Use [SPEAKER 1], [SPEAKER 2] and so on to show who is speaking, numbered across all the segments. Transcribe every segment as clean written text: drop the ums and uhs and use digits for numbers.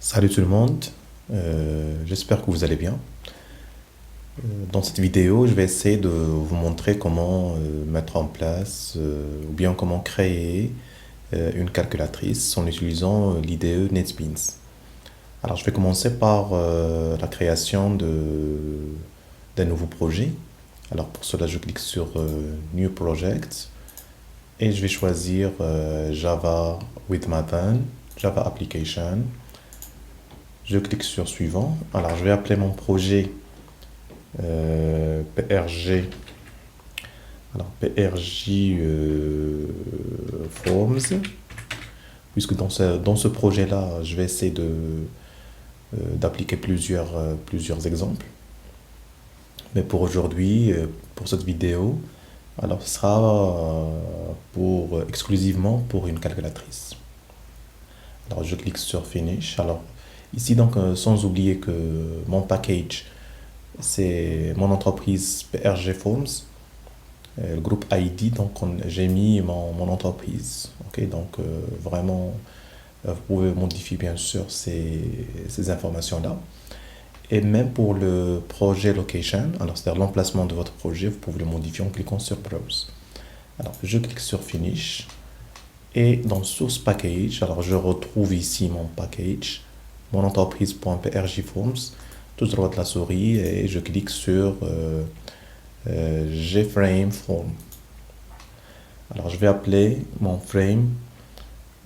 [SPEAKER 1] Salut tout le monde. J'espère que vous allez bien. Dans cette vidéo, je vais essayer de vous montrer comment mettre en place ou bien comment créer une calculatrice en utilisant l'IDE NetBeans. Alors, je vais commencer par la création d'un nouveau projet. Alors, pour cela, je clique sur New Project et je vais choisir Java with Maven, Java Application. Je clique sur suivant. Alors, je vais appeler mon projet PRG. Alors, PRJ Forms. Puisque dans ce projet-là, je vais essayer d'appliquer plusieurs exemples. Mais pour aujourd'hui, pour cette vidéo, alors ce sera exclusivement pour une calculatrice. Alors, je clique sur Finish. Alors, ici, donc, sans oublier que mon package, c'est mon entreprise PRG Forms, le groupe ID, donc j'ai mis mon entreprise. Ok, donc vraiment, vous pouvez modifier bien sûr ces informations-là. Et même pour le projet location, alors c'est-à-dire l'emplacement de votre projet, vous pouvez le modifier en cliquant sur Browse. Alors, je clique sur Finish. Et dans Source Package, alors je retrouve ici mon package, mon entreprise.prjforms, tout droit de la souris et je clique sur GFrame Form. Alors je vais appeler mon frame,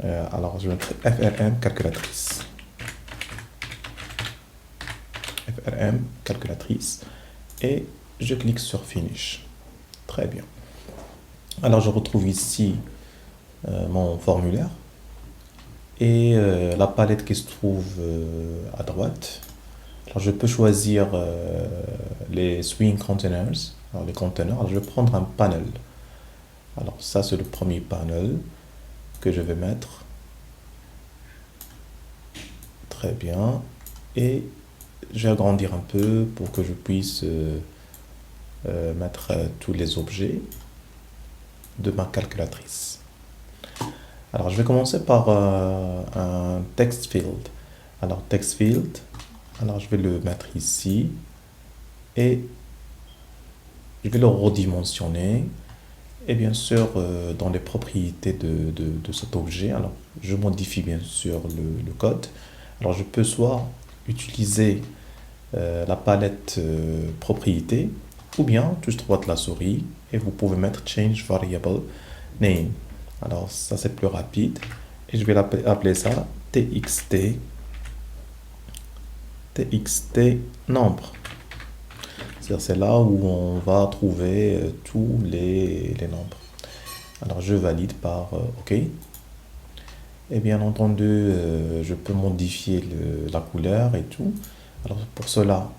[SPEAKER 1] alors je vais mettre FRM calculatrice. FRM calculatrice et je clique sur Finish. Très bien. Alors je retrouve ici mon formulaire et la palette qui se trouve à droite. Alors je peux choisir les swing containers, alors les containers. Alors je vais prendre un panel. Alors ça c'est le premier panel que je vais mettre. Très bien. Et je vais agrandir un peu pour que je puisse mettre tous les objets de ma calculatrice. Alors je vais commencer par un text field. Alors text field, alors je vais le mettre ici et je vais le redimensionner et bien sûr dans les propriétés de cet objet, alors je modifie bien sûr le code. Alors je peux soit utiliser la palette propriété ou bien tout droit de la souris et vous pouvez mettre change variable name. Alors ça c'est plus rapide et je vais appeler ça txt nombre. C'est là où on va trouver tous les nombres. Alors je valide par OK. Et bien entendu, je peux modifier la couleur et tout. Alors pour cela,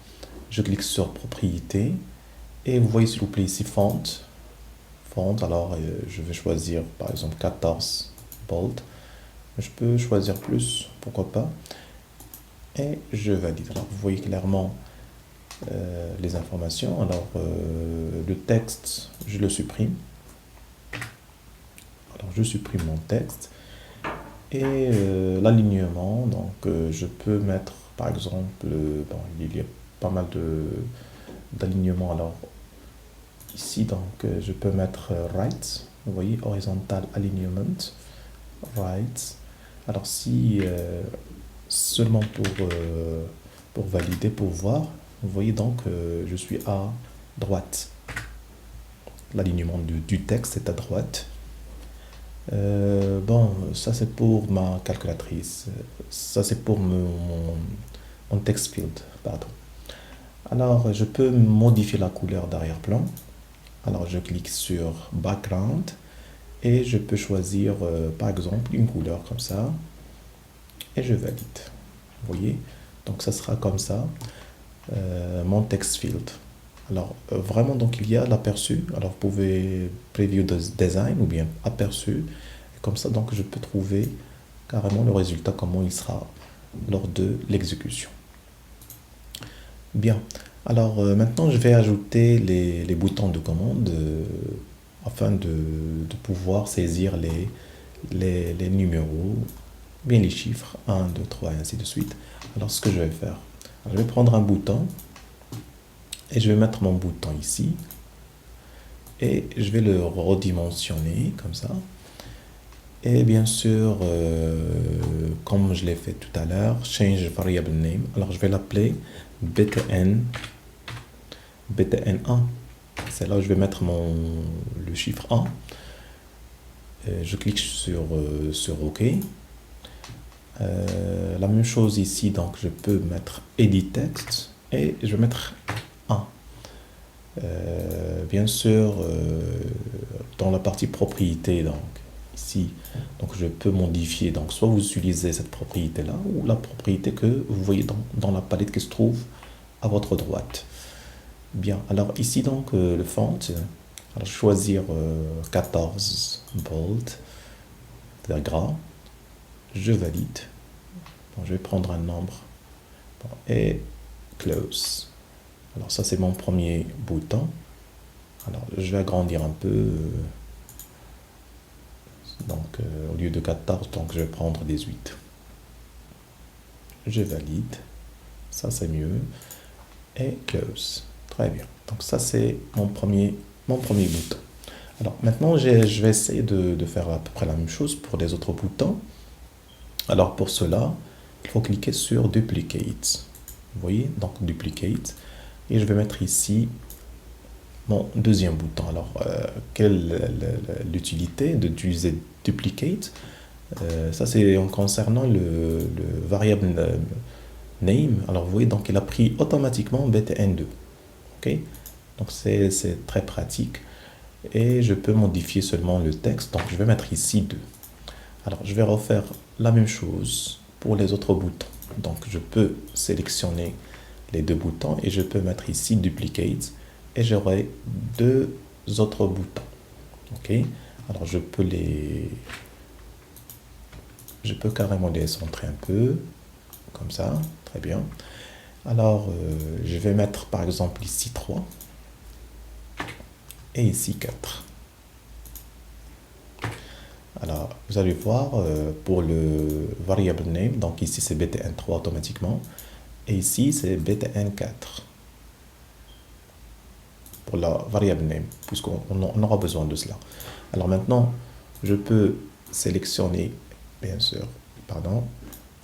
[SPEAKER 1] je clique sur propriété et vous voyez s'il vous plaît ici font. Alors je vais choisir par exemple 14 bold. Je peux choisir plus, pourquoi pas. Et je valide. Alors vous voyez clairement les informations. Alors le texte, je le supprime. Alors je supprime mon texte. Et l'alignement, donc je peux mettre par exemple, bon, il y a pas mal d'alignements. Alors ici, donc je peux mettre right, vous voyez, horizontal alignment, right. Alors si seulement pour valider, pour voir, vous voyez donc je suis à droite. L'alignement du texte est à droite. Bon, ça c'est pour ma calculatrice. Ça c'est pour mon text field, pardon. Alors, je peux modifier la couleur d'arrière-plan. Alors, je clique sur background et je peux choisir par exemple une couleur comme ça et je valide. Vous voyez? Donc, ça sera comme ça mon text field. Alors, vraiment, donc il y a l'aperçu. Alors, vous pouvez preview design ou bien aperçu. Et comme ça, donc je peux trouver carrément le résultat, comment il sera lors de l'exécution. Bien. Alors, maintenant, je vais ajouter les boutons de commande afin de pouvoir saisir les numéros bien les chiffres, 1, 2, 3 et ainsi de suite. Alors ce que je vais faire, alors, je vais prendre un bouton et je vais mettre mon bouton ici et je vais le redimensionner comme ça. Et bien sûr, comme je l'ai fait tout à l'heure, change variable name. Alors je vais l'appeler btn1. C'est là où je vais mettre le chiffre 1. Je clique sur OK. La même chose ici, donc je peux mettre edit text et je vais mettre 1. Bien sûr, dans la partie propriété, donc ici, donc je peux modifier. Donc soit vous utilisez cette propriété là ou la propriété que vous voyez dans la palette qui se trouve à votre droite. Bien, alors ici donc le font, alors choisir 14 bold, c'est-à-dire gras, je valide. Bon, je vais prendre un nombre bon, et close. Alors ça c'est mon premier bouton. Alors je vais agrandir un peu. Donc au lieu de 14, donc je vais prendre 18. Je valide. Ça c'est mieux. Et close. Très bien. Donc ça c'est mon premier bouton. Alors maintenant je vais essayer de faire à peu près la même chose pour les autres boutons. Alors pour cela, il faut cliquer sur Duplicate. Vous voyez, donc Duplicate. Et je vais mettre ici mon deuxième bouton. Alors, quelle est l'utilité d'utiliser Duplicate? Ça, c'est en concernant le variable name. Alors, vous voyez, donc il a pris automatiquement btn2. OK? Donc, c'est très pratique. Et je peux modifier seulement le texte. Donc, je vais mettre ici 2. Alors, je vais refaire la même chose pour les autres boutons. Donc, je peux sélectionner les deux boutons et je peux mettre ici Duplicate et j'aurai deux autres boutons. OK? Alors, je peux carrément les centrer un peu, comme ça. Très bien. Alors, je vais mettre par exemple ici 3 et ici 4. Alors, vous allez voir, pour le variable name, donc ici c'est btn3 automatiquement, et ici c'est btn4 pour la variable name, puisqu'on aura besoin de cela. Alors maintenant, je peux sélectionner, bien sûr, pardon,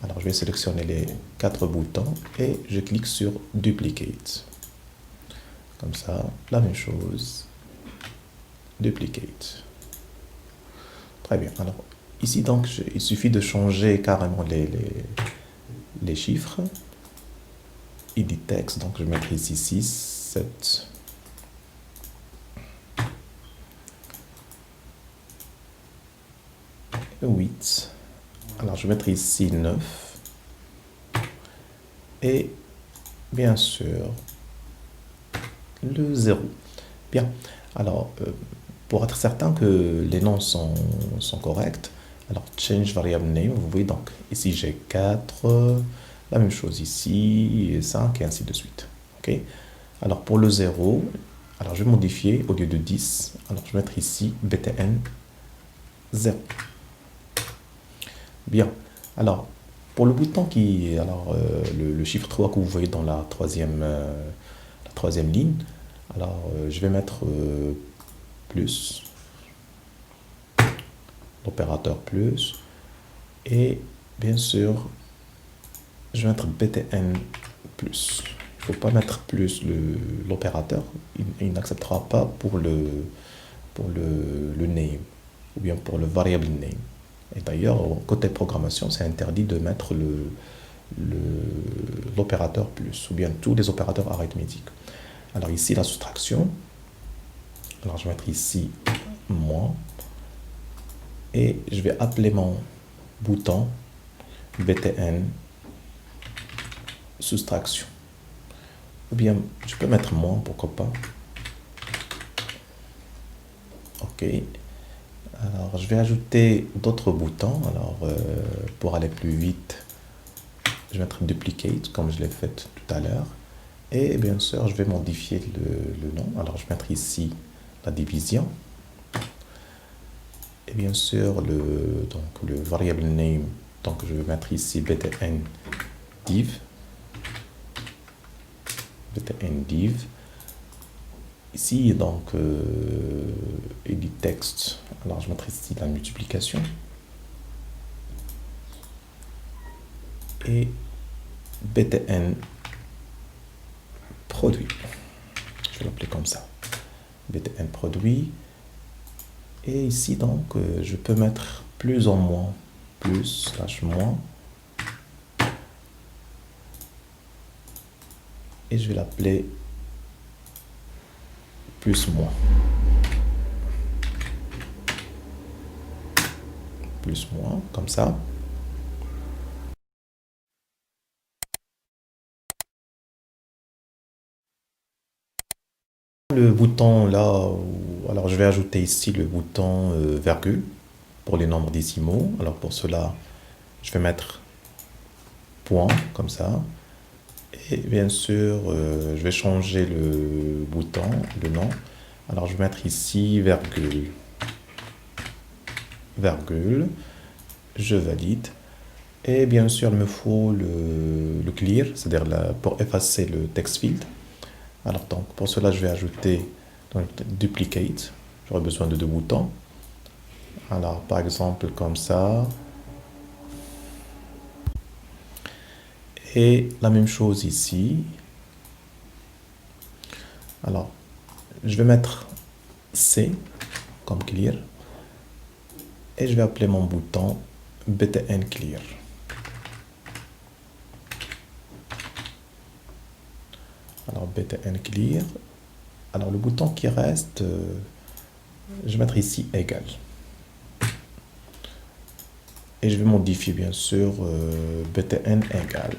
[SPEAKER 1] alors je vais sélectionner les 4 boutons et je clique sur Duplicate. Comme ça, la même chose, Duplicate. Très bien. Alors, ici, donc, il suffit de changer carrément les chiffres. Edit text, donc je vais mettre ici 6, 7, 8. Alors, je vais mettre ici 9. Et, bien sûr, le 0. Bien. Alors, pour être certain que les noms sont corrects, alors change variable name, vous voyez donc ici j'ai 4, la même chose ici, 5 et ainsi de suite. Ok. Alors pour le 0, alors je vais modifier au lieu de 10, alors je vais mettre ici btn 0. Bien. Alors pour le bouton alors le chiffre 3 que vous voyez dans la troisième ligne, alors je vais mettre plus, l'opérateur plus, et bien sûr, je vais mettre btn plus. Il ne faut pas mettre plus l'opérateur, il n'acceptera pas pour le name, ou bien pour le variable name. Et d'ailleurs, côté programmation, c'est interdit de mettre l'opérateur plus, ou bien tous les opérateurs arithmétiques. Alors ici, la soustraction. Alors je vais mettre ici moins et je vais appeler mon bouton btn soustraction. Ou bien je peux mettre moins, pourquoi pas. OK. Alors je vais ajouter d'autres boutons. Alors pour aller plus vite, je vais mettre duplicate comme je l'ai fait tout à l'heure. Et bien sûr, je vais modifier le nom. Alors je vais mettre ici la division. Et bien sûr, le variable name, Donc, je vais mettre ici btn div. btn div. Ici, donc, edit text. Alors, je mettrai ici la multiplication. Et btn produit. Je vais l'appeler comme ça. btn produit. Et ici, donc, je peux mettre plus en moins. Plus, slash moins. Et je vais l'appeler plus moins. Plus moins, comme ça. Le bouton là, alors je vais ajouter ici le bouton virgule pour les nombres décimaux. Alors pour cela, je vais mettre point comme ça. Et bien sûr, je vais changer le bouton, le nom. Alors je vais mettre ici virgule. Virgule. Je valide. Et bien sûr, il me faut le clear, c'est-à-dire pour effacer le text field. Alors donc pour cela, je vais ajouter donc, duplicate. J'aurai besoin de deux boutons. Alors par exemple comme ça. Et la même chose ici. Alors je vais mettre C comme clear. Et je vais appeler mon bouton btn clear. Alors btn clear. Alors le bouton qui reste, je vais mettre ici égal. Et je vais modifier bien sûr btn égal.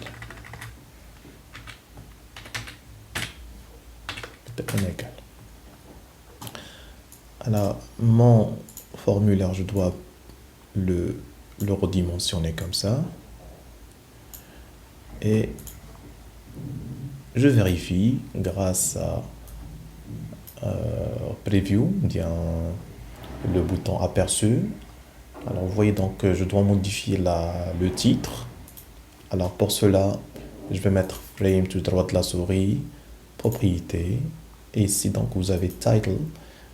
[SPEAKER 1] btn égal. Alors mon formulaire, je dois le redimensionner comme ça. Et je vérifie grâce à preview, bien le bouton aperçu. Alors vous voyez donc que je dois modifier le titre. Alors pour cela, je vais mettre frame tout droit de la souris, propriété. Et ici donc vous avez title.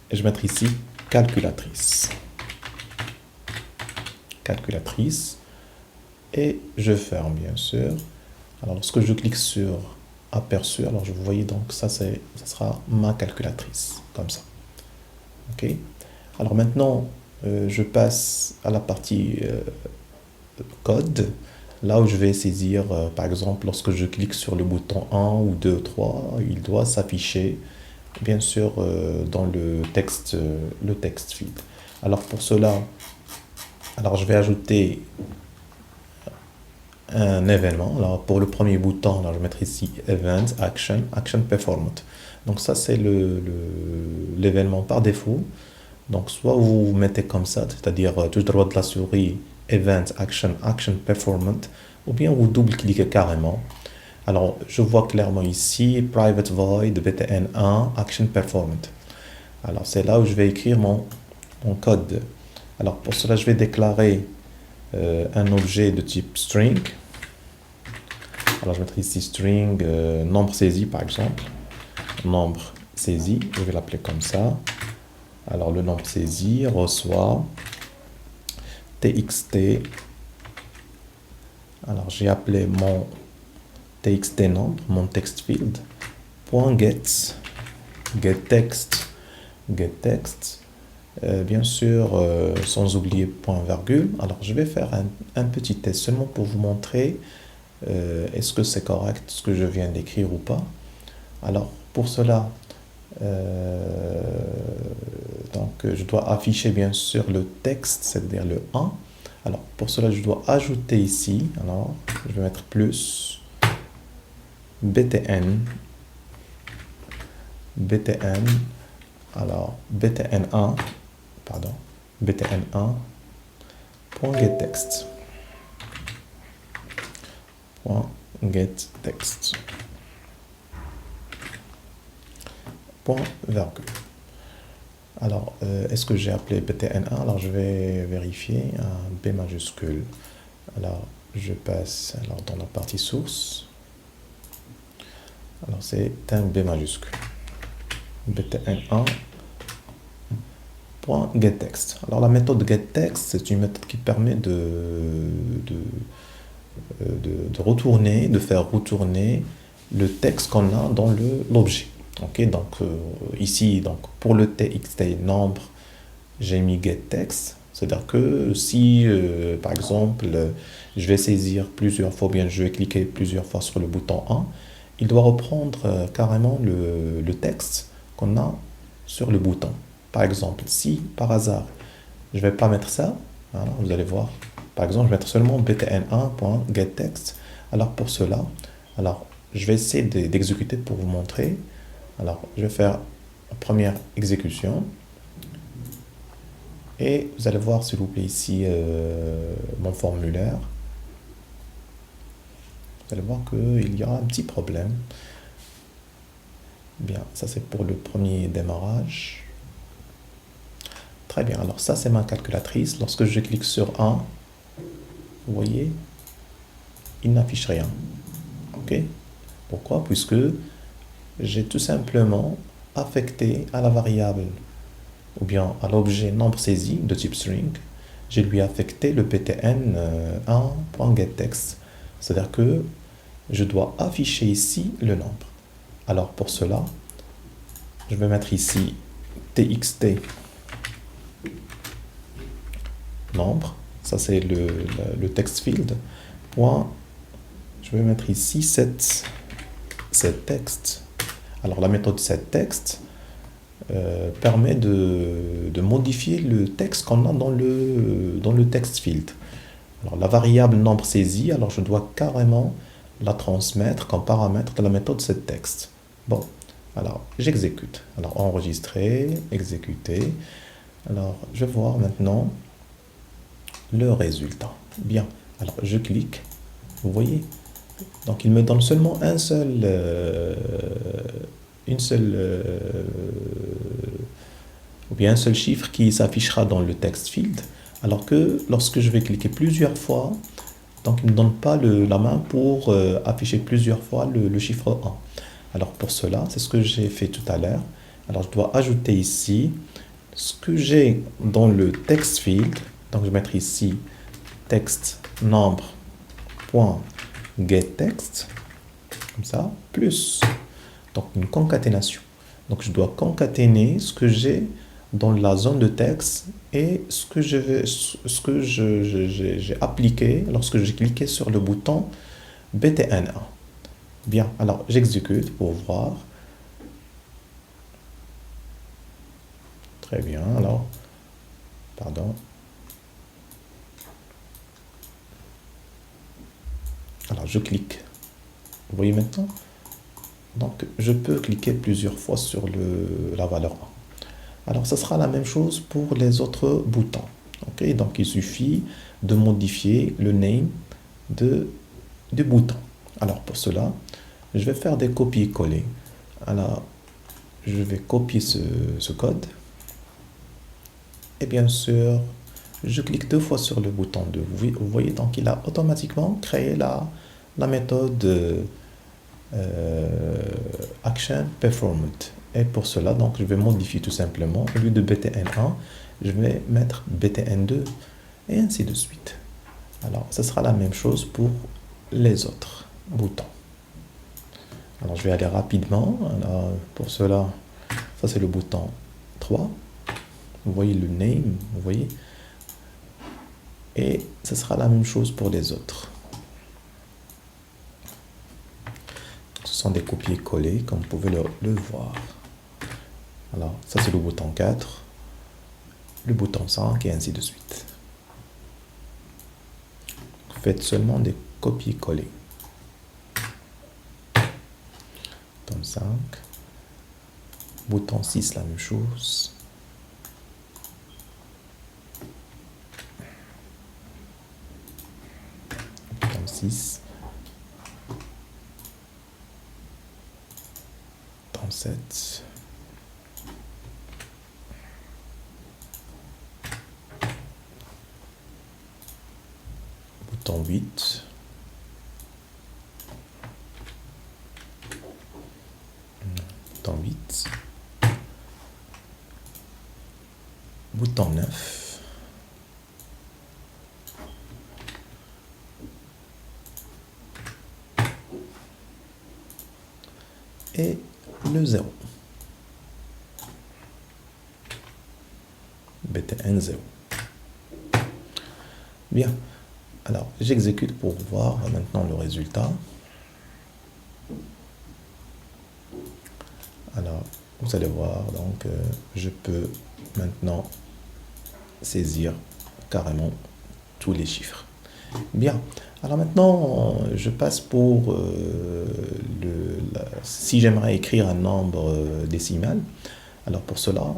[SPEAKER 1] Et je vais mettre ici calculatrice. Calculatrice. Et je ferme bien sûr. Alors lorsque je clique sur aperçu, alors vous voyez donc ça sera ma calculatrice comme ça. Ok. Alors maintenant je passe à la partie code, là où je vais saisir par exemple lorsque je clique sur le bouton 1 ou 2 3, il doit s'afficher bien sûr dans le texte field. Alors pour cela, alors je vais ajouter un événement. Alors pour le premier bouton, alors je vais mettre ici event action performant. Donc ça c'est l'événement par défaut. Donc soit vous mettez comme ça, c'est-à-dire touche droite de la souris, event action performant, ou bien vous double-cliquez carrément. Alors je vois clairement ici private void btn1 action performant. Alors c'est là où je vais écrire mon code. Alors pour cela je vais déclarer un objet de type string. Alors je vais mettre ici string nombre saisi par exemple. Nombre saisi, je vais l'appeler comme ça. Alors le nombre saisi reçoit txt. Alors j'ai appelé mon txt nombre, mon text field, .get, getText, bien sûr sans oublier point virgule. Alors je vais faire un petit test seulement pour vous montrer est-ce que c'est correct ce que je viens d'écrire ou pas. Alors pour cela donc je dois afficher bien sûr le texte, c'est-à-dire le 1. Alors pour cela je dois ajouter ici, alors je vais mettre plus btn, alors btn1, pardon, btn1 .getText, .getText, point virgule. Alors, est-ce que j'ai appelé btn1? Alors, je vais vérifier. B majuscule. Alors, je passe alors, dans la partie source. Alors, c'est un B majuscule. btn1.getText. Alors, la méthode getText, c'est une méthode qui permet de retourner, de faire retourner le texte qu'on a dans l'objet. Ok, donc ici, donc, pour le txt nombre, j'ai mis getText. C'est-à-dire que si, par exemple, je vais saisir plusieurs fois, bien je vais cliquer plusieurs fois sur le bouton 1, il doit reprendre carrément le texte qu'on a sur le bouton. Par exemple, si par hasard, je ne vais pas mettre ça, voilà, vous allez voir. Par exemple, je vais mettre seulement btn1.getText. Alors pour cela, alors, je vais essayer d'exécuter pour vous montrer. Alors, je vais faire la première exécution. Et vous allez voir, s'il vous plaît, ici, mon formulaire. Vous allez voir qu'il y aura un petit problème. Bien, ça c'est pour le premier démarrage. Très bien, alors ça c'est ma calculatrice. Lorsque je clique sur 1, vous voyez, il n'affiche rien. Ok? Pourquoi? Puisque j'ai tout simplement affecté à la variable ou bien à l'objet nombre saisi de type string, je lui ai affecté le btn 1.getText. C'est-à-dire que je dois afficher ici le nombre. Alors pour cela, je vais mettre ici txt nombre, ça c'est le text field, point, je vais mettre ici set texte. Alors la méthode setText permet de modifier le texte qu'on a dans le text field. Alors la variable nombre saisi, alors je dois carrément la transmettre comme paramètre de la méthode setText. Bon, alors j'exécute. Alors enregistrer, exécuter. Alors je vais voir maintenant le résultat. Bien, alors je clique, vous voyez. Donc il me donne seulement une seule ou bien un seul chiffre qui s'affichera dans le text field, alors que lorsque je vais cliquer plusieurs fois, donc il ne me donne pas la main pour afficher plusieurs fois le chiffre 1. Alors pour cela, c'est ce que j'ai fait tout à l'heure. Alors je dois ajouter ici ce que j'ai dans le text field. Donc je vais mettre ici text nombre point getText, comme ça, plus donc une concaténation. Donc je dois concaténer ce que j'ai dans la zone de texte et ce que j'ai appliqué lorsque j'ai cliqué sur le bouton btn1. Bien, alors j'exécute pour voir. Très bien, alors, pardon. Alors je clique. Vous voyez maintenant? Donc je peux cliquer plusieurs fois sur la valeur 1. Alors, ça sera la même chose pour les autres boutons. Ok, donc il suffit de modifier le name du bouton. Alors, pour cela, je vais faire des copier-coller. Alors, je vais copier ce code. Et bien sûr, je clique deux fois sur le bouton 2. Vous voyez, donc il a automatiquement créé la méthode action performant. Et pour cela, donc, je vais modifier tout simplement. Au lieu de btn1, je vais mettre btn2 et ainsi de suite. Alors, ce sera la même chose pour les autres boutons. Alors, je vais aller rapidement. Alors, pour cela, ça c'est le bouton 3. Vous voyez le name, vous voyez. Et ce sera la même chose pour les autres. Ce sont des copier-coller, comme vous pouvez le voir. Alors, ça c'est le bouton 4, le bouton 5 et ainsi de suite. Faites seulement des copier-coller. Bouton 5, bouton 6, la même chose. Bouton 6. Bouton 7. Bouton 8, bouton 8, bouton 9, et le 0. BTN 0. Bien. Alors, j'exécute pour voir maintenant le résultat. Alors, vous allez voir, donc, je peux maintenant saisir carrément tous les chiffres. Bien. Alors maintenant, je passe pour si j'aimerais écrire un nombre décimal. Alors pour cela,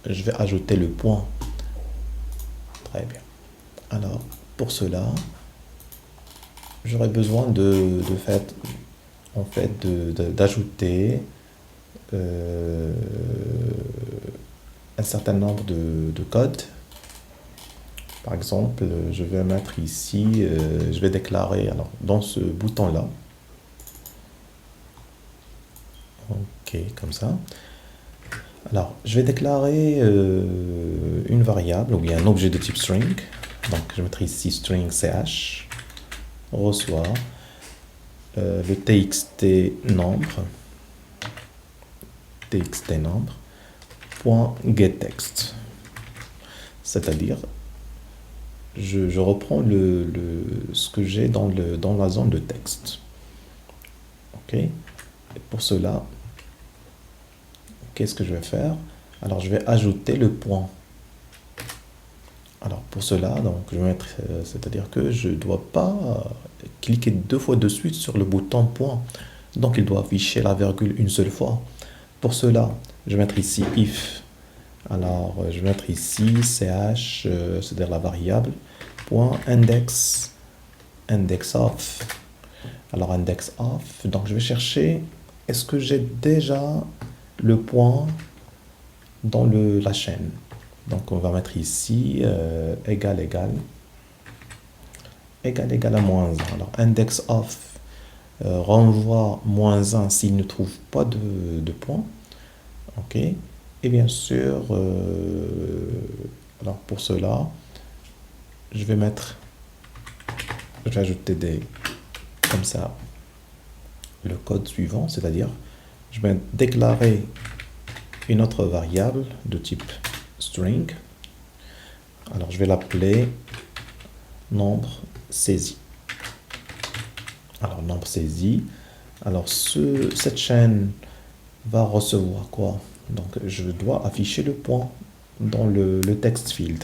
[SPEAKER 1] je vais ajouter le point. Très bien. Alors pour cela, j'aurais besoin d'ajouter un certain nombre de codes. Par exemple, je vais mettre ici, je vais déclarer, alors dans ce bouton-là, ok, comme ça. Alors, je vais déclarer une variable ou bien un objet de type string. Donc, je mettrai ici string ch, reçoit le txt nombre, point getText. C'est-à-dire, je reprends ce que j'ai dans la zone de texte. Ok. Et pour cela, qu'est-ce que je vais faire? Alors, je vais ajouter le point. Alors, pour cela, donc, je vais mettre, c'est-à-dire que je ne dois pas cliquer 2 fois de suite sur le bouton point. Donc, il doit afficher la virgule une seule fois. Pour cela, je vais mettre ici if. Alors, je vais mettre ici ch, c'est-à-dire la variable, point index of. Alors, index of, donc je vais chercher, est-ce que j'ai déjà le point dans la chaîne? Donc, on va mettre ici égal à moins 1. Alors, index of renvoie moins 1 s'il ne trouve pas de point. Ok. Et bien sûr, alors pour cela, je vais ajouter comme ça, le code suivant, c'est-à-dire, je vais déclarer une autre variable de type string. Alors, je vais l'appeler nombre saisi. Alors, nombre saisi. Alors, cette chaîne va recevoir quoi? Donc, je dois afficher le point dans le text field.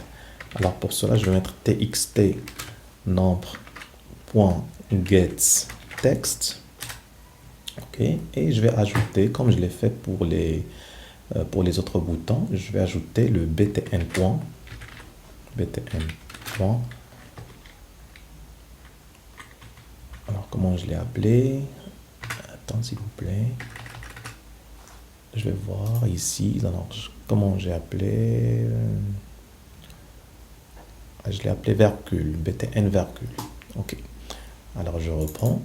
[SPEAKER 1] Alors, pour cela, je vais mettre txt nombre.getText. Ok, et je vais ajouter, comme je l'ai fait pour les autres boutons, je vais ajouter le btn point. Alors, comment je l'ai appelé? Attends, s'il vous plaît. Je vais voir ici. Alors, comment j'ai appelé? Je l'ai appelé virgule, btn virgule. Ok. Alors, je reprends.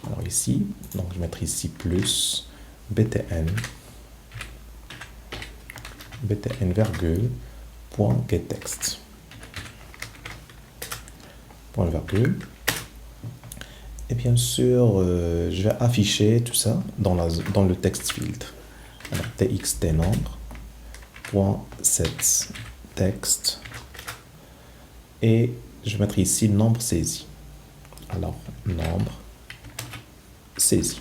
[SPEAKER 1] Alors ici, donc je vais mettre ici plus btn virgule point getText. Point virgule. Et bien sûr, je vais afficher tout ça dans le text field. Alors, txt nombre point set text, et je vais mettre ici nombre saisi. Alors, nombre saisi.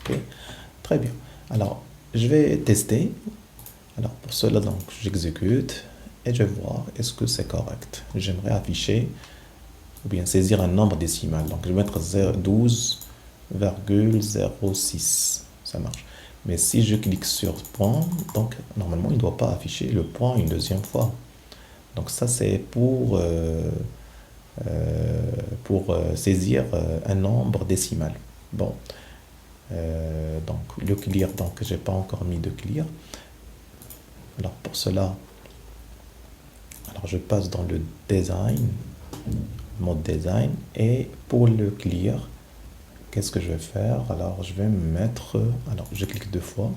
[SPEAKER 1] Ok, très bien. Alors, je vais tester. Alors, pour cela, donc, j'exécute et je vais voir est-ce que c'est correct. J'aimerais afficher ou bien saisir un nombre décimal. Donc, je vais mettre 12,06. Ça marche. Mais si je clique sur point, donc, normalement, il ne doit pas afficher le point une deuxième fois. Donc, ça, c'est pour saisir un nombre décimal. Bon. Donc, le clear, donc, j'ai pas encore mis de clear. Alors, pour cela, alors je passe dans le design. mode design. Et pour le clear, qu'est-ce que je vais faire? Alors, je vais mettre, alors je clique deux fois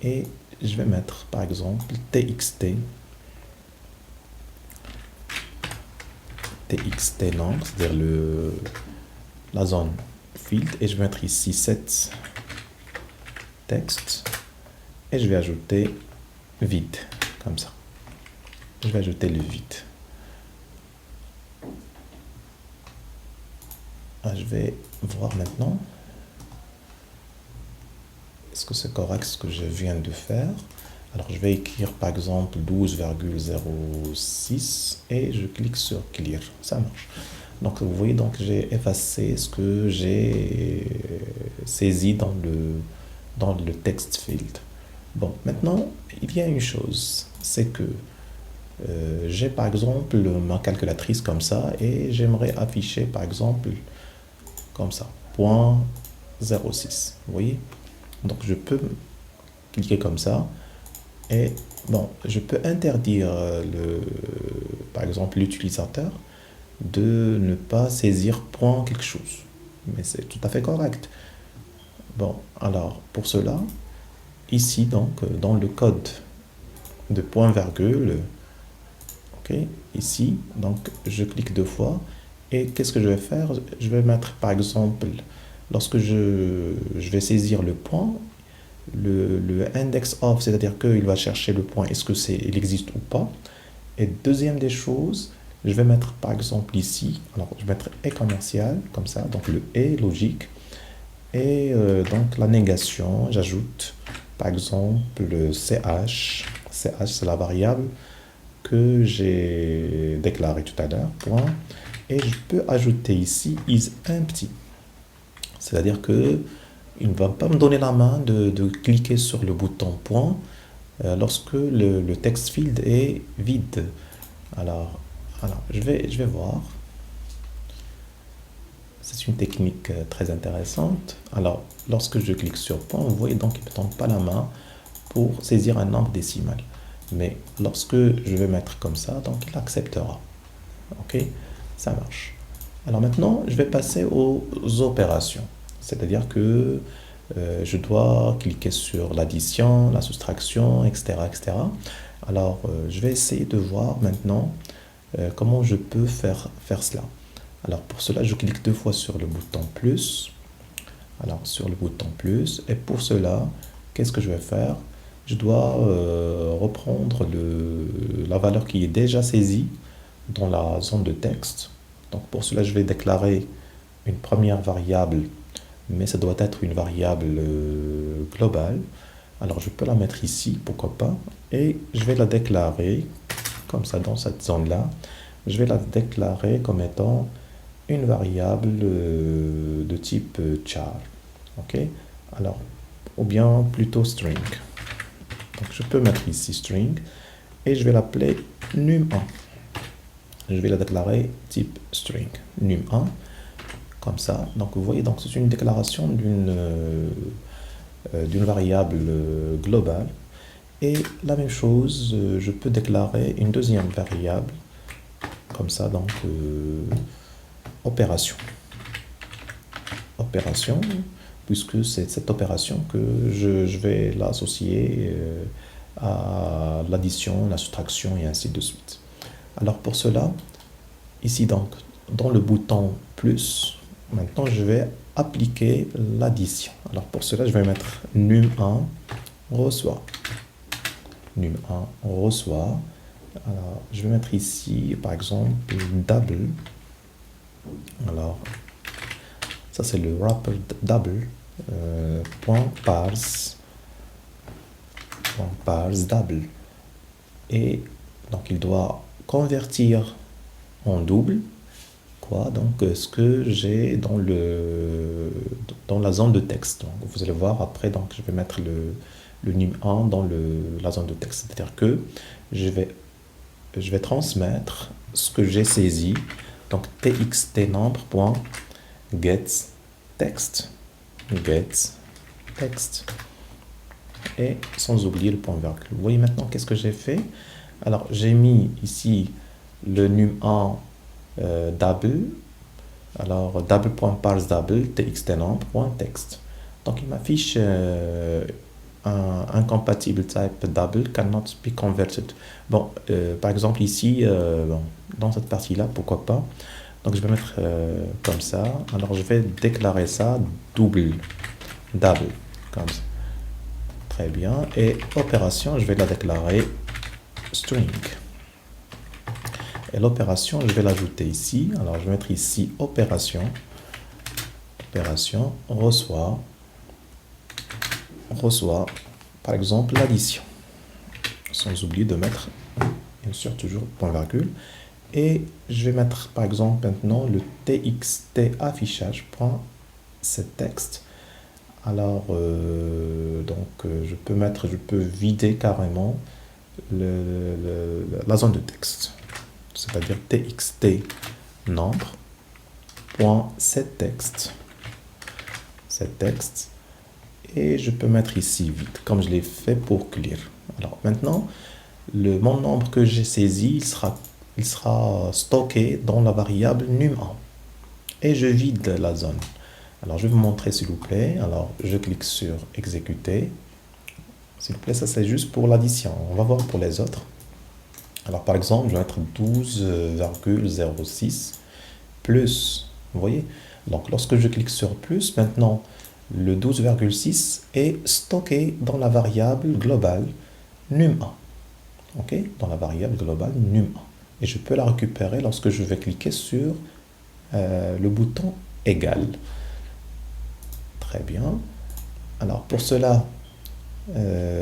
[SPEAKER 1] et je vais mettre par exemple txt number, c'est-à-dire la zone field, et je vais mettre ici set text et je vais ajouter vide comme ça. Je vais ajouter le vide. Je vais voir maintenant. Est-ce que c'est correct ce que je viens de faire? Alors je vais écrire par exemple 12,06 et je clique sur clear. Ça marche. Donc vous voyez, donc j'ai effacé ce que j'ai saisi dans le text field. Bon, maintenant il y a une chose, c'est que j'ai par exemple ma calculatrice comme ça et j'aimerais afficher par exemple comme ça, .06. Vous voyez? Donc je peux cliquer comme ça et bon, je peux interdire par exemple l'utilisateur de ne pas saisir point quelque chose. Mais c'est tout à fait correct. Bon, alors pour cela, ici donc dans le code de point virgule, ok, ici donc je clique deux fois et qu'est-ce que je vais faire? Je vais mettre par exemple, lorsque je vais saisir le point, le index of, c'est-à-dire qu'il va chercher le point, est-ce que il existe ou pas. Et deuxième des choses, je vais mettre par exemple ici, alors je vais mettre et commercial comme ça, donc le et logique, et donc la négation, j'ajoute par exemple le ch c'est la variable que j'ai déclarée tout à l'heure, point, et je peux ajouter ici is empty, c'est-à-dire que il ne va pas me donner la main de cliquer sur le bouton point lorsque le text field est vide. Alors je vais voir. C'est une technique très intéressante. Alors, lorsque je clique sur point, vous voyez donc il ne me tend pas la main pour saisir un nombre décimal. Mais lorsque je vais mettre comme ça, donc il acceptera. Ok, ça marche. Alors maintenant, je vais passer aux opérations. C'est-à-dire que je dois cliquer sur l'addition, la soustraction, etc. etc. Alors, je vais essayer de voir maintenant comment je peux faire cela. Alors, pour cela, je clique deux fois sur le bouton plus. Alors, sur le bouton plus. Et pour cela, qu'est-ce que je vais faire? Je dois reprendre la valeur qui est déjà saisie dans la zone de texte. Donc, pour cela, je vais déclarer une première variable, mais ça doit être une variable globale. Alors, je peux la mettre ici, pourquoi pas. Et je vais la déclarer comme ça dans cette zone-là. Je vais la déclarer comme étant une variable de type char. Ok, alors, ou bien plutôt string. Donc, je peux mettre ici string et je vais l'appeler num1. Je vais la déclarer type string num1 comme ça. Donc, vous voyez, donc c'est une déclaration d'une variable globale. Et la même chose, je peux déclarer une deuxième variable comme ça, donc opération, puisque c'est cette opération que je vais l'associer à l'addition, la soustraction et ainsi de suite. Alors pour cela, ici donc, dans le bouton plus, maintenant je vais appliquer l'addition. Alors pour cela, je vais mettre num1 reçoit. Num1 reçoit. Alors, je vais mettre ici, par exemple, double. Alors, ça c'est le wrapper double. Parse double. Et donc, il doit convertir en double. Quoi? Donc, ce que j'ai dans la zone de texte. Donc, vous allez voir après, donc, je vais mettre le num1 dans la zone de texte. C'est-à-dire que je vais transmettre ce que j'ai saisi, donc txt number.get text, et sans oublier le point virgule. Vous voyez maintenant qu'est-ce que j'ai fait? Alors j'ai mis ici le num1 double, alors double.parse double txt_number.text. Donc il m'affiche un incompatible type double cannot be converted. Bon, par exemple ici, bon, dans cette partie-là, pourquoi pas. Donc je vais mettre comme ça. Alors je vais déclarer ça double, comme ça. Très bien. Et opération, je vais la déclarer string. Et l'opération, je vais l'ajouter ici. Alors je vais mettre ici opération, reçoit, par exemple l'addition. Sans oublier de mettre, bien sûr, toujours point virgule. Et je vais mettre par exemple maintenant le txt affichage point set texte. Alors je peux vider carrément la zone de texte, c'est-à-dire txt nombre point set texte, et je peux mettre ici vide comme je l'ai fait pour clear. Alors maintenant mon nombre que j'ai saisi, il sera stocké dans la variable num1 et je vide la zone. Alors je vais vous montrer s'il vous plaît. Alors je clique sur exécuter. S'il vous plaît, ça c'est juste pour l'addition. On va voir pour les autres. Alors par exemple, je vais mettre 12,06 plus. Vous voyez? Donc lorsque je clique sur plus, maintenant le 12,6 est stocké dans la variable globale num1. Ok? Dans la variable globale num1. Et je peux la récupérer lorsque je vais cliquer sur le bouton égal. Très bien. Alors pour cela,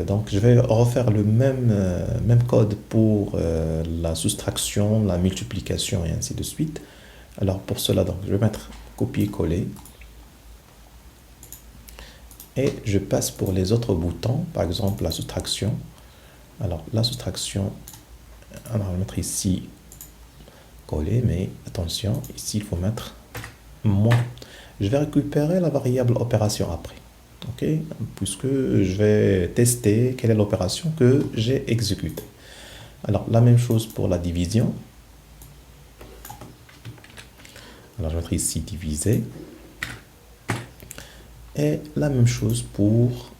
[SPEAKER 1] donc je vais refaire le même code pour la soustraction, la multiplication et ainsi de suite. Alors pour cela, donc, je vais mettre copier-coller. Et je passe pour les autres boutons, par exemple la soustraction. Alors la soustraction, alors on va mettre ici coller, mais attention, ici il faut mettre moins. Je vais récupérer la variable opération après, ok, puisque je vais tester quelle est l'opération que j'ai exécutée. Alors la même chose pour la division. Alors je vais mettre ici diviser. Et la même chose pour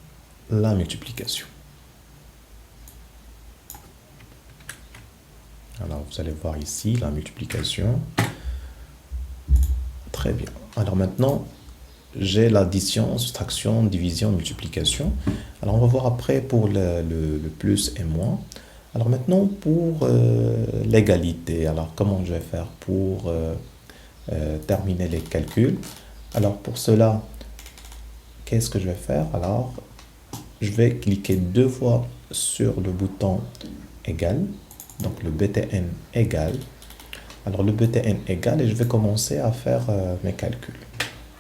[SPEAKER 1] la multiplication. Alors vous allez voir ici la multiplication. Très bien. Alors maintenant, j'ai l'addition, soustraction, division, multiplication. Alors on va voir après pour le plus et moins. Alors maintenant pour l'égalité. Alors comment je vais faire pour terminer les calculs? Alors pour cela, qu'est-ce que je vais faire? Alors je vais cliquer deux fois sur le bouton égal. Donc le btn égal. Alors le btn égal et je vais commencer à faire mes calculs.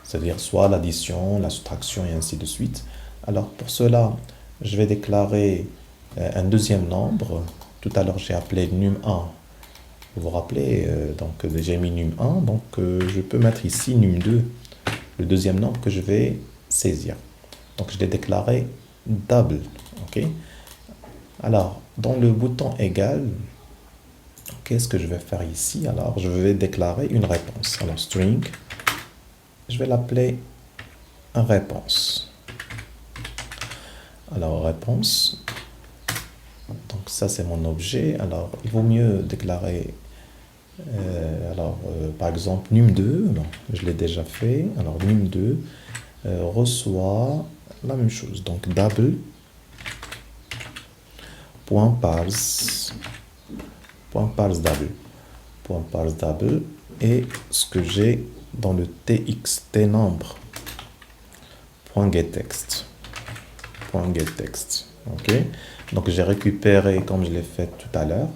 [SPEAKER 1] C'est-à-dire soit l'addition, la soustraction et ainsi de suite. Alors pour cela, je vais déclarer un deuxième nombre. Tout à l'heure, j'ai appelé num1. Vous vous rappelez, donc j'ai mis num1, donc je peux mettre ici num2, le deuxième nombre que je vais saisir. Donc je l'ai déclaré double. Ok. Alors dans le bouton égal, qu'est-ce que je vais faire ici? Alors je vais déclarer une réponse. Alors string. Je vais l'appeler réponse. Alors réponse. Donc ça c'est mon objet. Alors il vaut mieux déclarer par exemple num2. Non, je l'ai déjà fait. Alors num2 reçoit la même chose. Donc double point parse double et ce que j'ai dans le txt nombre .getText. Ok, donc j'ai récupéré comme je l'ai fait tout à l'heure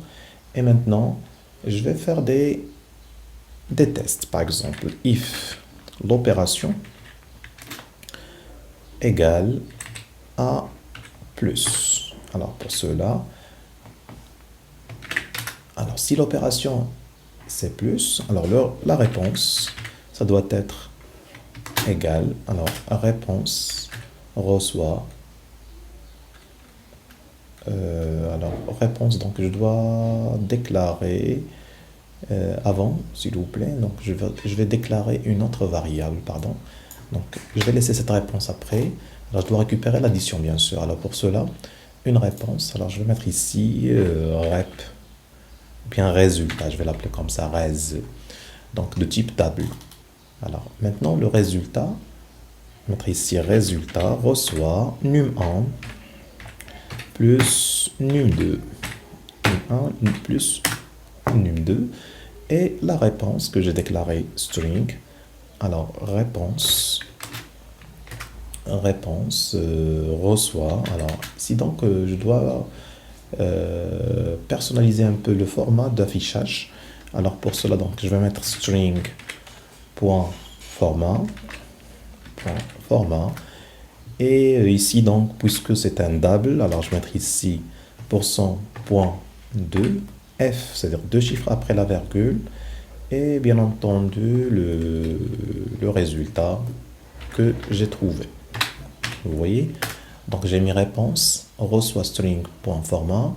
[SPEAKER 1] et maintenant je vais faire des tests. Par exemple if l'opération égale à plus. Alors pour cela, alors si l'opération c'est plus, alors la réponse ça doit être égal. Alors réponse reçoit alors réponse, donc je dois déclarer Avant, s'il vous plaît, donc je vais déclarer une autre variable, pardon. Donc, je vais laisser cette réponse après. Alors, je dois récupérer l'addition, bien sûr. Alors, pour cela, une réponse. Alors, je vais mettre ici rep, bien résultat. Je vais l'appeler comme ça, res. Donc, de type table. Alors, maintenant, le résultat, mettre ici résultat, reçoit num1 plus num2. Num1 plus num2. Et la réponse que j'ai déclarée string. Alors, réponse reçoit. Alors, ici donc, je dois personnaliser un peu le format d'affichage. Alors, pour cela, donc, je vais mettre string.format. Format. Et ici, donc, puisque c'est un double, alors je vais mettre ici %.2 f, c'est-à-dire deux chiffres après la virgule. Et bien entendu, le résultat que j'ai trouvé. Vous voyez? Donc j'ai mis réponse, reçoit string.format,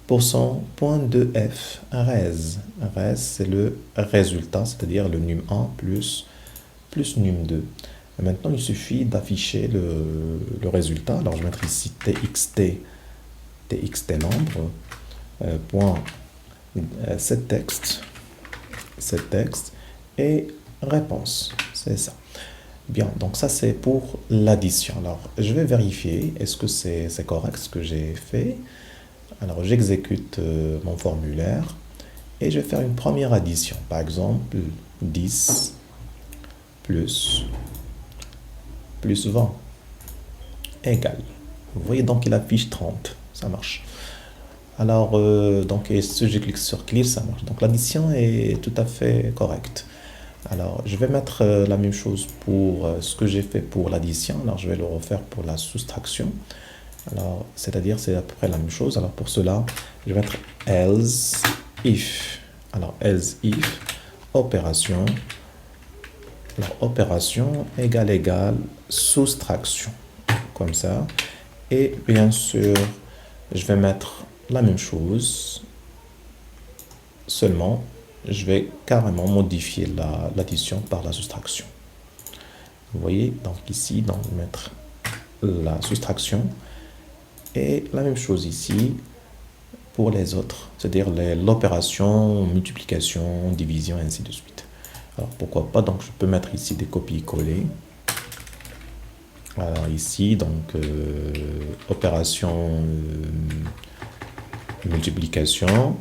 [SPEAKER 1] %.2f, res. Res, c'est le résultat, c'est-à-dire le num1 plus num2. Et maintenant, il suffit d'afficher le résultat. Alors je vais mettre ici txt nombre, point set text et réponse. C'est ça. Bien, donc ça c'est pour l'addition. Alors je vais vérifier, est-ce que c'est correct ce que j'ai fait. Alors j'exécute mon formulaire et je vais faire une première addition. Par exemple, 10 plus 20 égale. Vous voyez donc il affiche 30, ça marche. Alors, donc, et si je clique sur Clear, ça marche. Donc, l'addition est tout à fait correcte. Alors, je vais mettre la même chose pour ce que j'ai fait pour l'addition. Alors, je vais le refaire pour la soustraction. Alors, c'est-à-dire, c'est à peu près la même chose. Alors, pour cela, je vais mettre else if. Alors, else if, opération. Alors, opération égale soustraction. Comme ça. Et bien sûr, je vais mettre la même chose, seulement je vais carrément modifier l'addition par la soustraction. Vous voyez, donc ici, donc mettre la soustraction et la même chose ici pour les autres, c'est-à-dire l'opération, multiplication, division, ainsi de suite. Alors pourquoi pas, donc je peux mettre ici des copier-coller. Alors ici, donc opération multiplication.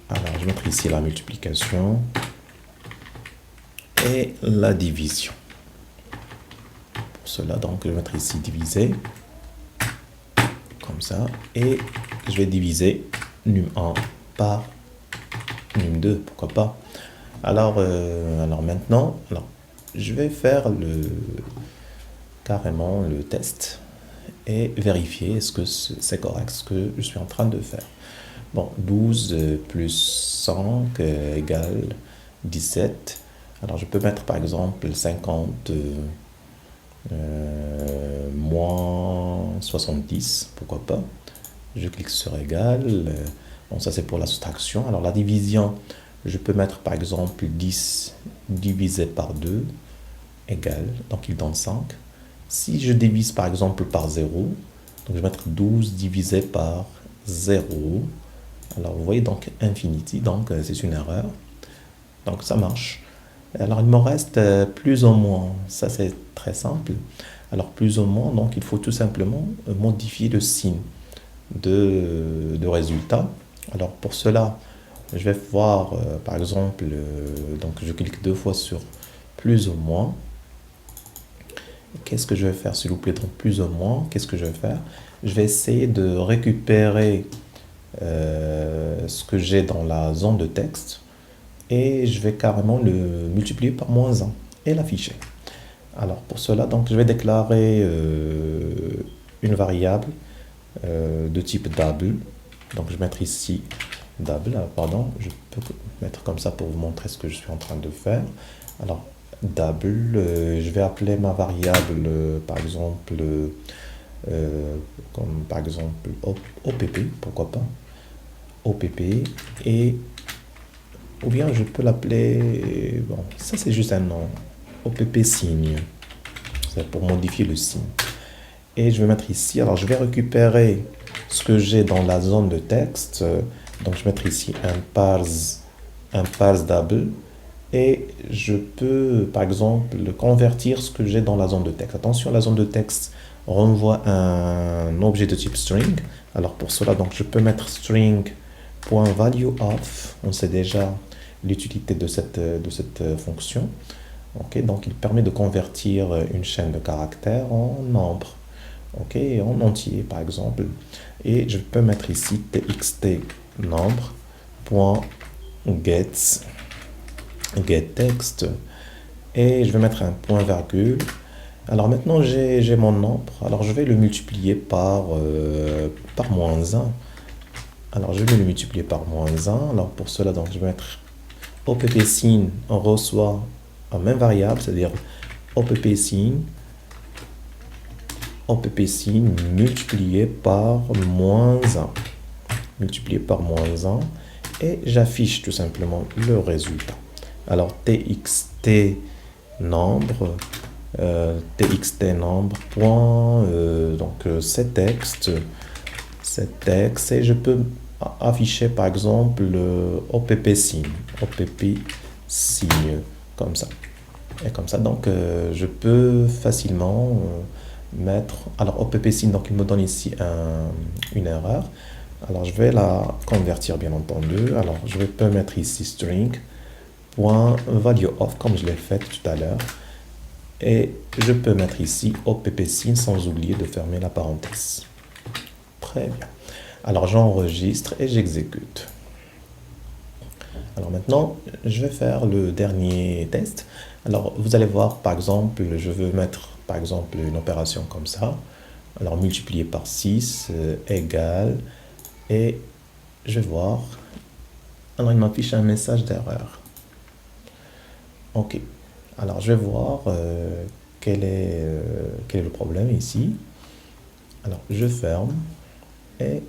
[SPEAKER 1] Alors je vais mettre ici la multiplication et la division. Pour cela, donc je vais mettre ici diviser, comme ça, et je vais diviser num1 par num2, pourquoi pas. Alors maintenant, je vais faire carrément le test et vérifier est-ce que c'est correct ce que je suis en train de faire. Bon, 12 plus 5 égale 17. Alors je peux mettre par exemple 50 moins 70, pourquoi pas. Je clique sur égal. Bon, ça c'est pour la soustraction. Alors la division, je peux mettre par exemple 10 divisé par 2 égale, donc il donne 5. Si je divise par exemple par 0, donc je vais mettre 12 divisé par 0. Alors vous voyez donc infinity, donc c'est une erreur. Donc ça marche. Alors il me reste plus ou moins, ça c'est très simple. Alors plus ou moins, donc il faut tout simplement modifier le signe de résultat. Alors pour cela, je vais voir par exemple, donc je clique deux fois sur plus ou moins. Qu'est-ce que je vais faire s'il vous plaît, donc plus ou moins, qu'est-ce que je vais faire? Je vais essayer de récupérer ce que j'ai dans la zone de texte et je vais carrément le multiplier par -1 et l'afficher. Alors pour cela, donc je vais déclarer une variable de type double. Donc je vais mettre ici double. Alors, pardon, je peux mettre comme ça pour vous montrer ce que je suis en train de faire. Alors double, je vais appeler ma variable par exemple comme par exemple OPP, pourquoi pas, OPP, et ou bien je peux l'appeler, bon, ça c'est juste un nom, OPP signe, c'est pour modifier le signe. Et je vais mettre ici, alors je vais récupérer ce que j'ai dans la zone de texte, donc je vais mettre ici un parse double, et je peux par exemple convertir ce que j'ai dans la zone de texte. Attention, la zone de texte renvoie un objet de type string. Alors pour cela, donc je peux mettre string.valueOf. On sait déjà l'utilité de cette fonction. Ok, donc il permet de convertir une chaîne de caractères en nombre. Ok, en entier par exemple. Et je peux mettre ici txt nombre.get getText, et je vais mettre un point virgule. Alors maintenant j'ai mon nombre, alors je vais le multiplier par moins 1. Alors je vais le multiplier par moins 1. Alors pour cela, donc je vais mettre oppsigne, on reçoit la même variable, c'est-à-dire oppsigne multiplié par moins 1, multiplié par moins 1, et j'affiche tout simplement le résultat. Alors txt nombre, point, donc c'est texte, et je peux afficher par exemple opp signe, comme ça. Et comme ça, donc je peux facilement mettre, alors opp signe, donc il me donne ici une erreur. Alors je vais la convertir bien entendu. Alors je peux mettre ici string.valueOf comme je l'ai fait tout à l'heure. Et je peux mettre ici oppsigne sans oublier de fermer la parenthèse. Très bien. Alors j'enregistre et j'exécute. Alors maintenant, je vais faire le dernier test. Alors vous allez voir, par exemple, je veux mettre par exemple une opération comme ça. Alors multiplier par 6 égale, et je vais voir. Alors il m'affiche un message d'erreur. Ok. Alors je vais voir quel est le problème ici. Alors je ferme et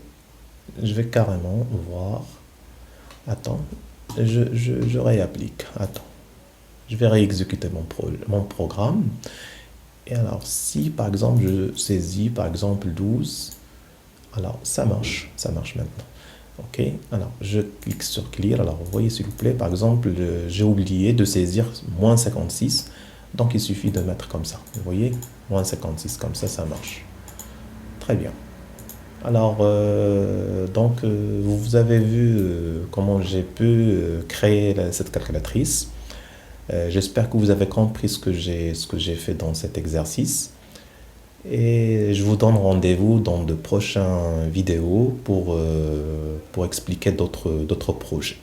[SPEAKER 1] je vais carrément voir. Attends, je réapplique. Attends, je vais réexécuter mon programme. Et alors si par exemple je saisis par exemple 12, alors ça marche maintenant. Ok, alors je clique sur clear. Alors vous voyez s'il vous plaît, par exemple j'ai oublié de saisir moins 56, donc il suffit de mettre comme ça, vous voyez, moins 56, comme ça marche. Très bien. Alors vous avez vu comment j'ai pu créer cette calculatrice. J'espère que vous avez compris ce que j'ai fait dans cet exercice. Et je vous donne rendez-vous dans de prochaines vidéos pour expliquer d'autres projets.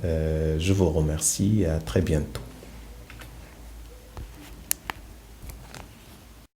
[SPEAKER 1] Je vous remercie et à très bientôt.